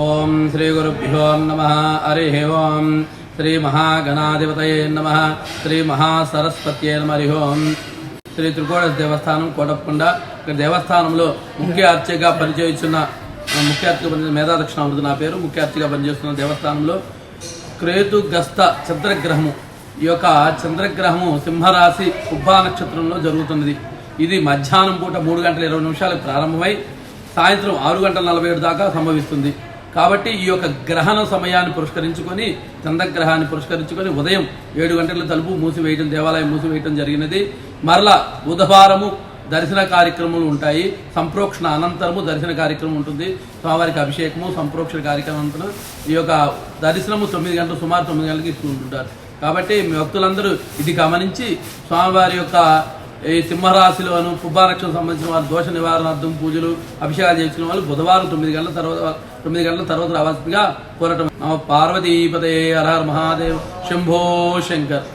ఓం శ్రీ గురుభ్యో నమః. హరి ఓం. శ్రీ మహాగణాధిపతయే నమః. శ్రీ మహాసరస్వత్యే నమః. హరి ఓం. శ్రీ త్రికోణ దేవస్థానం కోటప్పకొండ. ఇక్కడ దేవస్థానంలో ముఖ్య అర్చకగా పనిచేస్తున్న మేధా దక్షిణామృతి నా పేరు. ముఖ్య అర్చకగా పనిచేస్తున్న దేవస్థానంలో క్రేతుగస్త చంద్రగ్రహము, ఈ యొక్క చంద్రగ్రహము సింహరాశి పుబ్బా నక్షత్రంలో జరుగుతున్నది. ఇది మధ్యాహ్నం పూట 3:20 ప్రారంభమై సాయంత్రం 6:47 దాకా సంభవిస్తుంది. కాబట్టి ఈ యొక్క గ్రహణ సమయాన్ని పురస్కరించుకొని, చంద్రగ్రహాన్ని పురస్కరించుకొని ఉదయం 7 గంటల తలుపు మూసివేయడం, దేవాలయం మూసివేయడం జరిగినది. మరలా బుధవారము దర్శన కార్యక్రమాలు ఉంటాయి. సంప్రోక్షణ అనంతరము దర్శన కార్యక్రమం ఉంటుంది. స్వామివారికి అభిషేకము, సంప్రోక్షణ కార్యక్రమం అంటున్నారు. ఈ యొక్క దర్శనము 9 గంటలు, సుమారు 9 గంటలకి ఇస్తుంటారు. కాబట్టి మీ భక్తులందరూ ఇది గమనించి స్వామివారి యొక్క ఈ సింహరాశిలోను పుబ్బా నక్షత్రం సంబంధించిన వారు దోష నివారణార్థం పూజలు, అభిషేకాలు చేసుకున్న వాళ్ళు బుధవారం 9 గంటల తర్వాత రావాల్సిందిగా కోరటం. పార్వతీపతే హర హర మహాదేవ్. శంభో శంకర్.